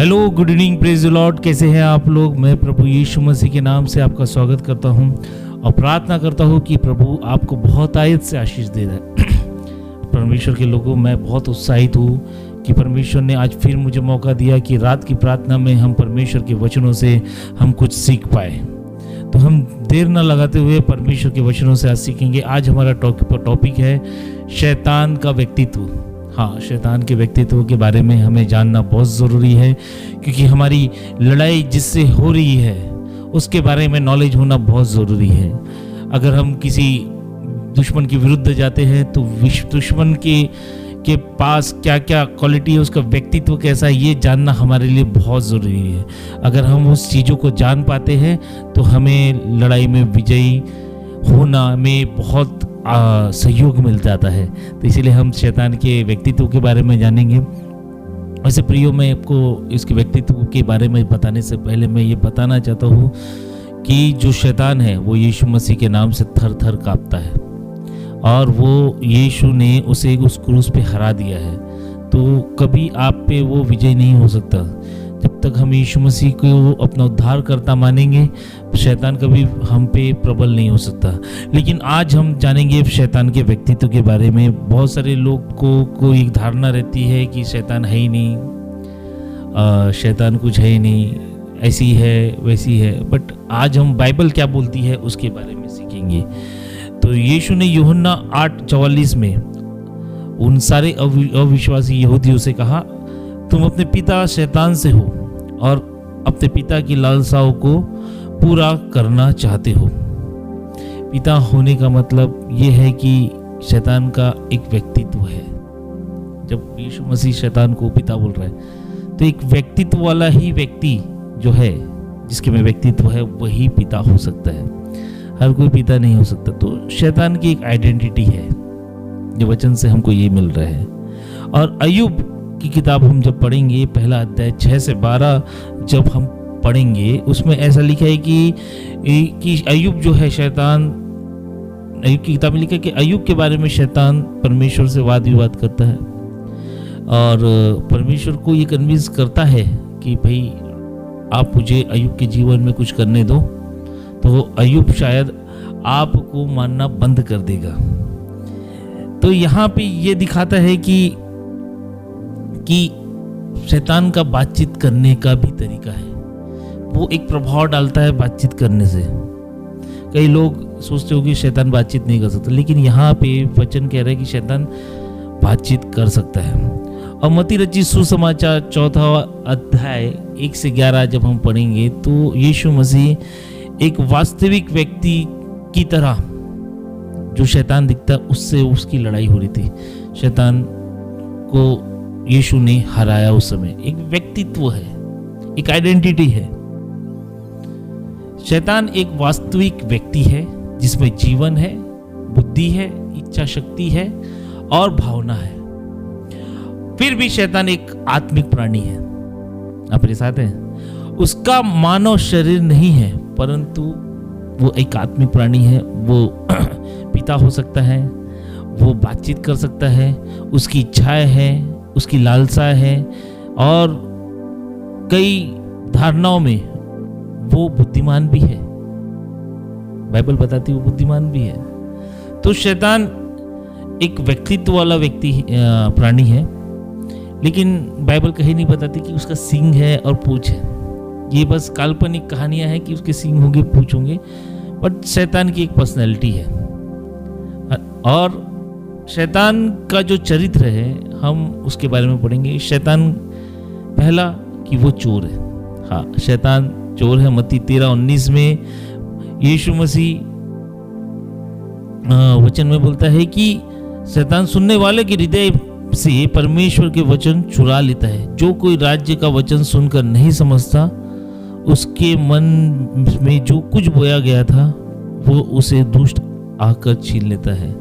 Hello, good evening, praise the Lord. कैसे हैं आप लोग? मैं प्रभु यीशु मसीह के नाम से आपका स्वागत करता हूं और प्रार्थना करता हूं कि प्रभु आपको बहुत आयत से आशीष दे रहा है। परमेश्वर के लोगों, मैं बहुत उत्साहित हूं कि परमेश्वर ने आज फिर मुझे मौका दिया कि रात की प्रार्थना में हम परमेश्वर के वचनों से हम कुछ सीख पाए। तो हम देर न लगाते हुए परमेश्वर के वचनों से आज सीखेंगे। आज हमारा टॉपिक है शैतान का व्यक्तित्व। हाँ, शैतान के व्यक्तित्व के बारे में हमें जानना बहुत ज़रूरी है, क्योंकि हमारी लड़ाई जिससे हो रही है उसके बारे में नॉलेज होना बहुत ज़रूरी है। अगर हम किसी दुश्मन के विरुद्ध जाते हैं तो दुश्मन के पास क्या क्या क्वालिटी है, उसका व्यक्तित्व कैसा है, ये जानना हमारे लिए बहुत ज़रूरी है। अगर हम उस चीज़ों को जान पाते हैं तो हमें लड़ाई में विजयी होना में बहुत सहयोग मिल जाता है। तो इसीलिए हम शैतान के व्यक्तित्व के बारे में जानेंगे। वैसे प्रियो, मैं आपको इसके व्यक्तित्व के बारे में बताने से पहले मैं ये बताना चाहता हूँ कि जो शैतान है वो यीशु मसीह के नाम से थर थर काँपता है और वो यीशु ने उसे उस क्रूस पे हरा दिया है। तो कभी आप पे वो विजय नहीं हो सकता। जब तक हम यीशु मसीह को अपना उद्धारकर्ता मानेंगे, शैतान कभी हम पे प्रबल नहीं हो सकता। लेकिन आज हम जानेंगे शैतान के व्यक्तित्व के बारे में। बहुत सारे लोग को एक धारणा रहती है कि शैतान है ही नहीं, शैतान कुछ है ही नहीं, ऐसी है वैसी है। बट आज हम बाइबल क्या बोलती है उसके बारे में सीखेंगे। तो यीशु ने यूहन्ना 8:44 में उन सारे अविश्वासी यहूदियों से कहा, तुम अपने पिता शैतान से हो और अपने पिता की लालसाओं को पूरा करना चाहते हो। पिता होने का मतलब ये है कि शैतान का एक व्यक्तित्व है। जब यीशु मसीह शैतान को पिता बोल रहा है तो एक व्यक्तित्व वाला ही व्यक्ति जो है, जिसके में व्यक्तित्व है, वही पिता हो सकता है। हर कोई पिता नहीं हो सकता। तो शैतान की एक आइडेंटिटी है जो वचन से हमको ये मिल रहा है। और अय्यूब की किताब हम जब पढ़ेंगे, पहला अध्याय 6 से 12 जब हम पढ़ेंगे, उसमें ऐसा लिखा है कि अय्यूब जो है शैतान, अय्यूब की किताब में लिखा है कि अय्यूब के बारे में शैतान परमेश्वर से वाद विवाद करता है और परमेश्वर को ये कन्विंस करता है कि भाई आप मुझे अय्यूब के जीवन में कुछ करने दो, तो अय्यूब शायद आपको मानना बंद कर देगा। तो यहाँ पे ये दिखाता है कि शैतान का बातचीत करने का भी तरीका है। वो एक प्रभाव डालता है बातचीत करने से। कई लोग सोचते हो कि शैतान बातचीत नहीं कर सकता, लेकिन यहाँ पे वचन कह रहा है कि शैतान बातचीत कर सकता है। और मती रचित सुसमाचार 4 अध्याय 1 से 11 जब हम पढ़ेंगे तो यीशु मसीह एक वास्तविक व्यक्ति की तरह जो शैतान दिखता है उससे उसकी लड़ाई हो रही थी। शैतान को यीशु ने हराया उस समय। एक व्यक्तित्व है, एक आइडेंटिटी है। शैतान एक वास्तविक व्यक्ति है जिसमें जीवन है, बुद्धि है, इच्छा शक्ति है और भावना है। फिर भी शैतान एक आत्मिक प्राणी है। आप मेरे साथ हैं? उसका मानव शरीर नहीं है, परंतु वो एक आत्मिक प्राणी है। वो पिता हो सकता है, वो बातचीत कर सकता है, उसकी इच्छाएं हैं, उसकी लालसा है और कई धारणाओं में वो बुद्धिमान भी है। बाइबल बताती है वो बुद्धिमान भी है। तो शैतान एक व्यक्तित्व वाला प्राणी है, लेकिन बाइबल कहीं नहीं बताती कि उसका सींग है और पूंछ है। ये बस काल्पनिक कहानियां हैं कि उसके सींग होंगे, पूंछ होंगे, बट शैतान की एक पर्सनैलिटी है। और शैतान का जो चरित्र है हम उसके बारे में पढ़ेंगे। शैतान पहला कि वो चोर है। हाँ, शैतान चोर है। मत्ती 13:19 में यीशु मसीह वचन में बोलता है कि शैतान सुनने वाले के हृदय से परमेश्वर के वचन चुरा लेता है। जो कोई राज्य का वचन सुनकर नहीं समझता, उसके मन में जो कुछ बोया गया था वो उसे दुष्ट आकर छीन लेता है।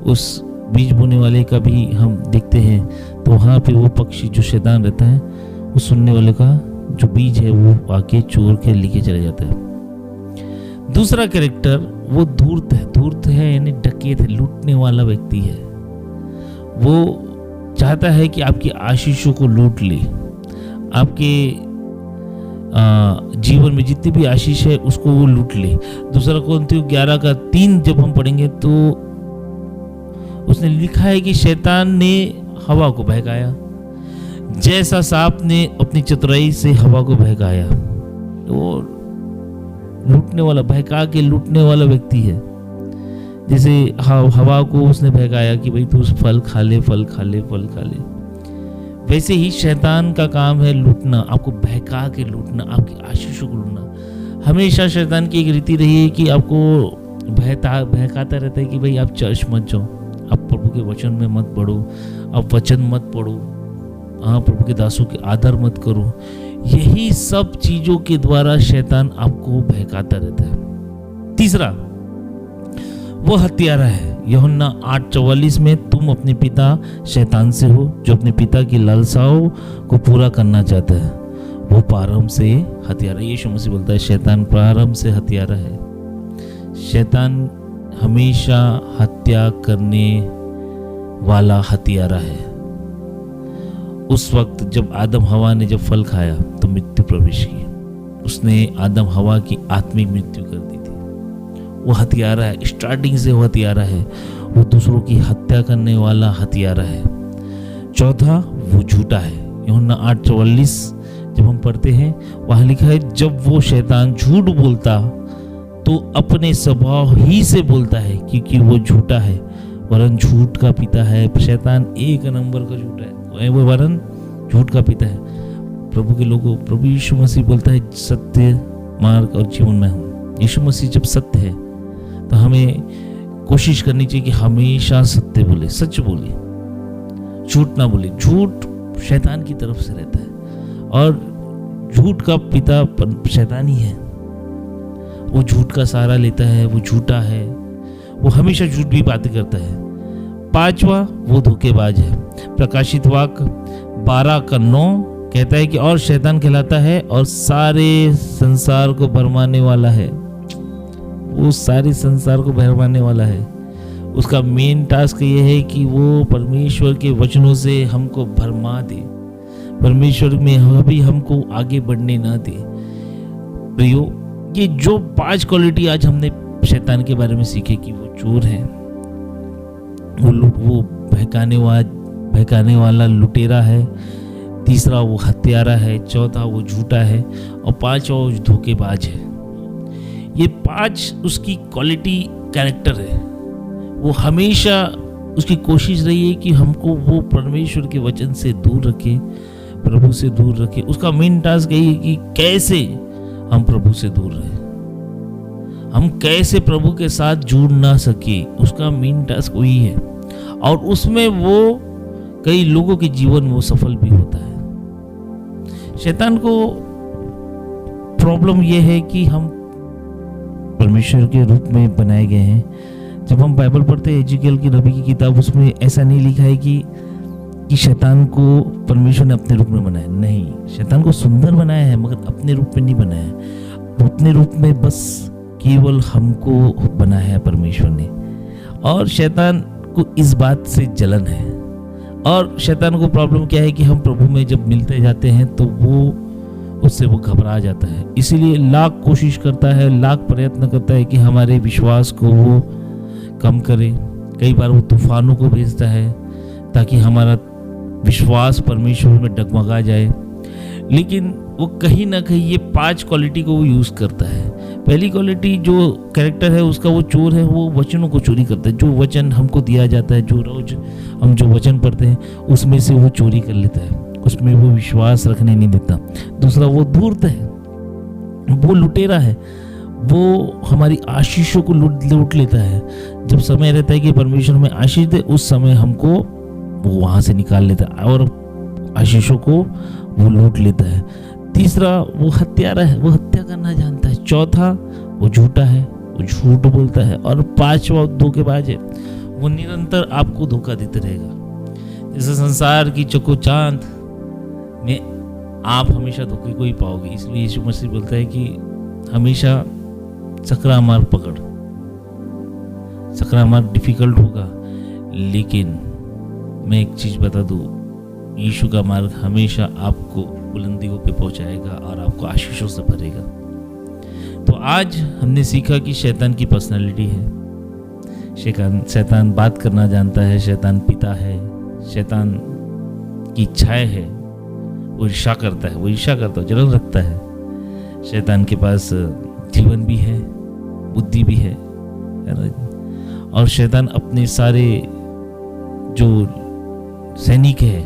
उस बीज बोने वाले का भी हम देखते हैं तो वहाँ पे वो पक्षी जो शैतान रहता है, वो सुनने वाले का जो बीज है वो आके चोर के लेके चले जाता है। दूसरा कैरेक्टर वो धूर्त है। धूर्त है यानी डकैत है, लूटने वाला व्यक्ति है। वो चाहता है कि आपकी आशीषों को लूट ले, आपके जीवन में जितनी भी आशीष है उसको वो लूट ले। दूसरा कोरिन्थियों 11:3 जब हम पढ़ेंगे तो उसने लिखा है कि शैतान ने हवा को बहकाया, जैसा सांप ने अपनी चतुराई से हवा को बहकाया। वो लूटने वाला, बहका के लूटने वाला व्यक्ति है। जैसे हवा को उसने बहकाया कि भाई तू फल खा ले, फल खा ले, फल खा ले, वैसे ही शैतान का काम है लूटना, आपको बहका के लूटना, आपकी आशीषों को लूटना। हमेशा शैतान की एक रीति रही है कि आपको बहकाता रहता है कि भाई आप चर्च मत जाओ, आप प्रभु के वचन में मत पढ़ो, आप वचन मत पढ़ो, हाँ प्रभु के दासों के आदर मत करो। यही सब चीजों के द्वारा शैतान आपको बहकाता रहता है। तीसरा वो हत्यारा है। यूहन्ना 8:44 में तुम अपने पिता शैतान से हो, जो अपने पिता की लालसाओं को पूरा करना चाहता है, वो प्रारंभ से हत्यारा। यीशु मसीह बोलता है शैतान प्रारंभ से हत्यारा है। शैतान हमेशा हत्या करने वाला हत्यारा है। उस वक्त जब आदम हवा ने जब फल खाया तो मृत्यु प्रवेश की, उसने आदम हवा की आत्मिक मृत्यु कर दी थी। वो हत्यारा है, स्टार्टिंग से वो हत्यारा है, वो दूसरों की हत्या करने वाला हत्यारा है। चौथा वो झूठा है। यूहन्ना 8:44 जब हम पढ़ते हैं वहां लिखा है जब वो शैतान झूठ बोलता तो अपने स्वभाव ही से बोलता है, क्योंकि वो झूठा है वरन झूठ का पिता है। शैतान एक नंबर का झूठा है, वो वरन झूठ का पिता है। प्रभु के लोगों, प्रभु यीशु मसीह बोलता है सत्य, मार्ग और जीवन में हूँ। यीशु मसीह जब सत्य है तो हमें कोशिश करनी चाहिए कि हमेशा सत्य बोले, सच बोले, झूठ ना बोले। झूठ शैतान की तरफ से रहता है और झूठ का पिता शैतान ही है। वो झूठ का सहारा लेता है, वो झूठा है, वो हमेशा झूठ भी बातें करता है। पांचवा वो धोखेबाज है। प्रकाशित वाक्य 12:9 कहता है कि और शैतान कहलाता है और सारे संसार को भरमाने वाला है। वो सारे संसार को भरमाने वाला है। उसका मेन टास्क ये है कि वो परमेश्वर के वचनों से हमको भरमा दे, परमेश्वर में अभी हमको आगे बढ़ने ना दे। प्रियो, ये जो 5 क्वालिटी आज हमने शैतान के बारे में सीखे कि वो चोर है, वो बहकाने वाला लुटेरा है, तीसरा वो हत्यारा है, चौथा वो झूठा है और पांचवा वो धोखेबाज है। ये 5 उसकी क्वालिटी कैरेक्टर है। वो हमेशा उसकी कोशिश रही है कि हमको वो परमेश्वर के वचन से दूर रखे, प्रभु से दूर रखे। उसका मेन टास्क यही है कि कैसे हम प्रभु से दूर रहे, हम कैसे प्रभु के साथ जुड़ ना सके, उसका मेन टास्क वही है। और उसमें वो कई लोगों के जीवन में वो सफल भी होता है। शैतान को प्रॉब्लम ये है कि हम परमेश्वर के रूप में बनाए गए हैं। जब हम बाइबल पढ़ते हैं, एजिकेल की नबी की किताब, उसमें ऐसा नहीं लिखा है कि शैतान को परमेश्वर ने अपने रूप में बनाया। नहीं, शैतान को सुंदर बनाया है मगर अपने रूप में नहीं बनाया है। अपने रूप में बस केवल हमको बनाया है परमेश्वर ने। और शैतान को इस बात से जलन है। और शैतान को प्रॉब्लम क्या है कि हम प्रभु में जब मिलते जाते हैं तो उससे वो घबरा जाता है। इसीलिए लाख कोशिश करता है, लाख प्रयत्न करता है कि हमारे विश्वास को वो कम करे। कई बार वो तूफानों को भेजता है ताकि हमारा विश्वास परमेश्वर में डगमगा जाए। लेकिन वो कहीं ना कहीं ये 5 क्वालिटी को वो यूज़ करता है। पहली क्वालिटी जो कैरेक्टर है उसका, वो चोर है, वो वचनों को चोरी करता है। जो वचन हमको दिया जाता है, जो रोज हम जो वचन पढ़ते हैं उसमें से वो चोरी कर लेता है, उसमें वो विश्वास रखने नहीं देता। दूसरा वो धूर्त है, वो लुटेरा है, वो हमारी आशीषों को लूट लेता है। जब समय रहता है कि परमेश्वर में आशीष दे, उस समय हमको वो वहाँ से निकाल लेता है और आशीषों को वो लूट लेता है। तीसरा वो हत्यारा है, वो हत्या करना जानता है। चौथा वो झूठा है, वो झूठ बोलता है। और पांचवा धोखेबाज है, वो निरंतर आपको धोखा देते रहेगा। जैसे संसार की चकोचांद में आप हमेशा धोखे को ही पाओगे। इसलिए यीशु मसीह बोलता है कि हमेशा सकरा मार्ग पकड़। सकरा मार्ग डिफिकल्ट होगा, लेकिन मैं एक चीज बता दूं, यीशु का मार्ग हमेशा आपको बुलंदियों पे पहुंचाएगा और आपको आशीषों से भरेगा। तो आज हमने सीखा कि शैतान की पर्सनालिटी है। शैतान बात करना जानता है, शैतान पिता है, शैतान की इच्छाएं है, वो ईर्ष्या करता है, जलन रखता है। शैतान के पास जीवन भी है, बुद्धि भी है ना। और शैतान अपने सारे जो सैनिक है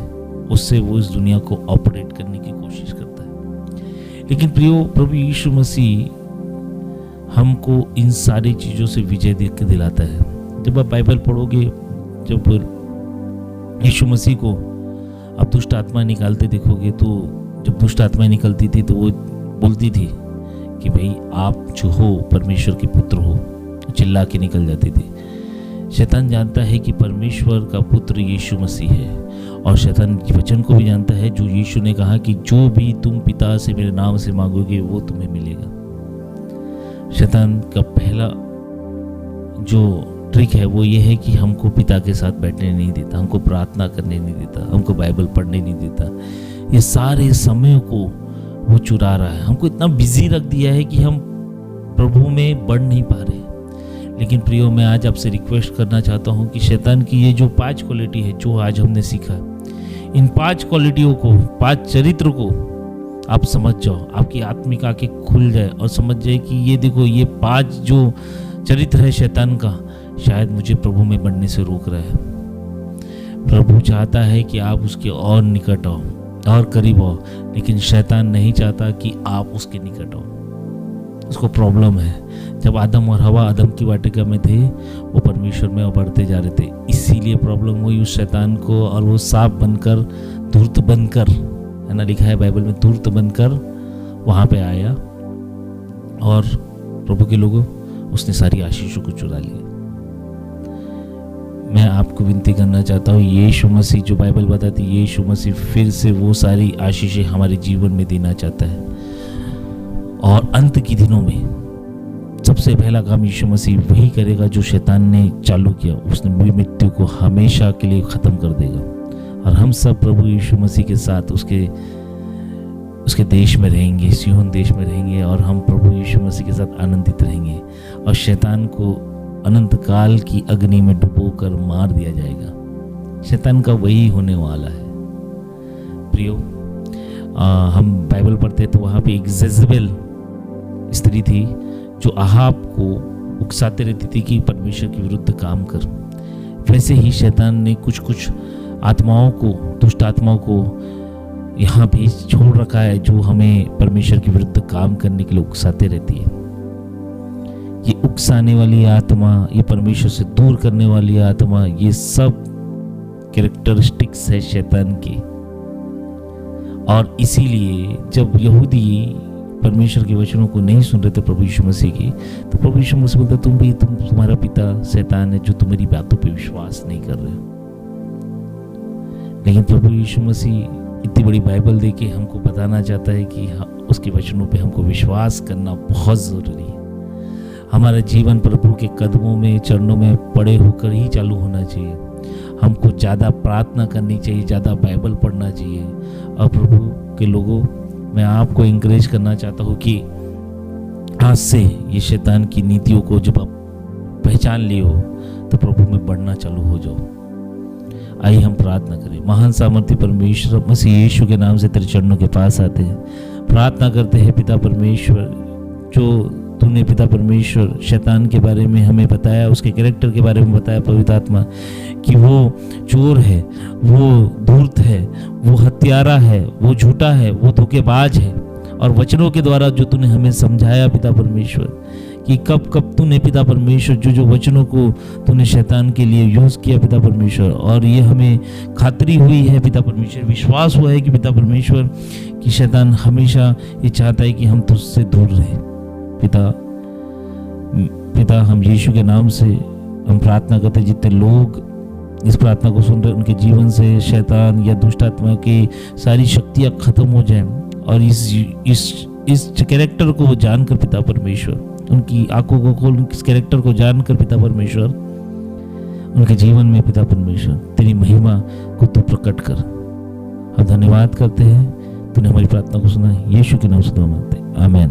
उससे वो इस दुनिया को ऑपरेट करने की कोशिश करता है। लेकिन प्रियो, प्रभु यीशु मसीह हमको इन सारी चीज़ों से विजय दे के दिलाता है। जब आप बाइबल पढ़ोगे, जब यीशु मसीह को आप दुष्ट आत्मा निकालते देखोगे, तो जब दुष्ट आत्मा निकलती थी तो वो बोलती थी कि भाई आप जो हो परमेश्वर के पुत्र हो, चिल्ला के निकल जाती थी। शैतान जानता है कि परमेश्वर का पुत्र यीशु मसीह है, और शैतान वचन को भी जानता है जो यीशु ने कहा कि जो भी तुम पिता से मेरे नाम से मांगोगे वो तुम्हें मिलेगा। शैतान का पहला जो ट्रिक है वो ये है कि हमको पिता के साथ बैठने नहीं देता, हमको प्रार्थना करने नहीं देता, हमको बाइबल पढ़ने नहीं देता। ये सारे समय को वो चुरा रहा है, हमको इतना बिजी रख दिया है कि हम प्रभु में बढ़ नहीं पा रहे। लेकिन प्रियो, मैं आज आपसे रिक्वेस्ट करना चाहता हूँ कि शैतान की ये जो 5 क्वालिटी है जो आज हमने सीखा, इन 5 क्वालिटियों को, 5 चरित्र को आप समझ जाओ, आपकी आत्मिक आंखें खुल जाए और समझ जाए कि ये देखो, ये 5 जो चरित्र है शैतान का, शायद मुझे प्रभु में बढ़ने से रोक रहा है। प्रभु चाहता है कि आप उसके और निकट आओ और करीब आओ, लेकिन शैतान नहीं चाहता कि आप उसके निकट आओ। उसको प्रॉब्लम है। जब आदम और हवा आदम की वाटिका में थे, वो परमेश्वर में बढ़ते जा रहे थे, इसीलिए प्रॉब्लम हुई उस शैतान को, और वो सांप बनकर, धूर्त बनकर, है ना, लिखा है बाइबल में, धूर्त बनकर वहाँ पे आया, और प्रभु के लोगों, उसने सारी आशीषों को चुरा लिया। मैं आपको विनती करना चाहता हूँ, यीशु मसीह, जो बाइबल बताती है, यीशु मसीह फिर से वो सारी आशीषें हमारे जीवन में देना चाहता है। और अंत के दिनों में सबसे पहला काम यीशु मसीह वही करेगा जो शैतान ने चालू किया। उसने मृत्यु को हमेशा के लिए ख़त्म कर देगा, और हम सब प्रभु यीशु मसीह के साथ उसके देश में रहेंगे, सियोन देश में रहेंगे, और हम प्रभु यीशु मसीह के साथ आनंदित रहेंगे, और शैतान को अनंत काल की अग्नि में डुबोकर मार दिया जाएगा। शैतान का वही होने वाला है। प्रियो, हम बाइबल पढ़ते तो वहाँ पे एक जेजबेल स्त्री थी जो अहाब को उकसाते रहती थी कि परमेश्वर के विरुद्ध काम कर। वैसे ही शैतान ने कुछ आत्माओं को, दुष्ट आत्माओं को यहाँ भी छोड़ रखा है, जो हमें परमेश्वर के विरुद्ध काम करने के लिए उकसाते रहती है। ये उकसाने वाली आत्मा, ये परमेश्वर से दूर करने वाली आत्मा, ये सब कैरेक्टरिस्टिक्स है शैतान की। और इसीलिए जब यहूदी परमेश्वर के वचनों को नहीं सुन रहे थे प्रभु यीशु मसीह की, तो प्रभु यीशु मसीह बोलता, तुम्हारा पिता शैतान है जो तुम्हारी बातों पे विश्वास नहीं कर रहे हो। लेकिन प्रभु यीशु मसीह इतनी बड़ी बाइबल देके हमको बताना चाहता है कि उसके वचनों पे हमको विश्वास करना बहुत ज़रूरी है। हमारा जीवन प्रभु के कदमों में, चरणों में पड़े होकर ही चालू होना चाहिए। हमको ज़्यादा प्रार्थना करनी चाहिए, ज़्यादा बाइबल पढ़ना चाहिए। और प्रभु के लोगों, मैं आपको इंकरेज करना चाहता हूँ कि आज से ये शैतान की नीतियों को जब आप पहचान लिए हो, तो प्रभु में बढ़ना चालू हो जाओ। आइए हम प्रार्थना करें। महान सामर्थ्य परमेश्वर, मसीह यीशु के नाम से तेरे चरणों के पास आते हैं, प्रार्थना करते हैं पिता परमेश्वर, जो तूने पिता परमेश्वर शैतान के बारे में हमें बताया, उसके कैरेक्टर के बारे में बताया पवित्र आत्मा, कि वो चोर है, वो धूर्त है, वो हत्यारा है, वो झूठा है, वो धोखेबाज है। और वचनों के द्वारा जो तूने हमें समझाया पिता परमेश्वर, कि कब कब तूने पिता परमेश्वर जो वचनों को तूने शैतान के लिए यूज़ किया पिता परमेश्वर, और ये हमें खातरी हुई है पिता परमेश्वर, विश्वास हुआ है कि पिता परमेश्वर कि शैतान हमेशा ये चाहता है कि हम तुझसे दूर रहें। पिता हम यीशु के नाम से हम प्रार्थना करते हैं, जितने लोग इस प्रार्थना को सुन रहे उनके जीवन से शैतान या दुष्ट आत्मा की सारी शक्तियाँ खत्म हो जाएं, और इस कैरेक्टर को जानकर पिता परमेश्वर, उनकी आंखों को खोल, इस कैरेक्टर को जानकर पिता परमेश्वर, उनके जीवन में पिता परमेश्वर तेरी महिमा को तू प्रकट कर। हम धन्यवाद करते हैं तूने हमारी प्रार्थना को सुना है, यीशु के नाम से दुआ मांगते हैं, आमीन।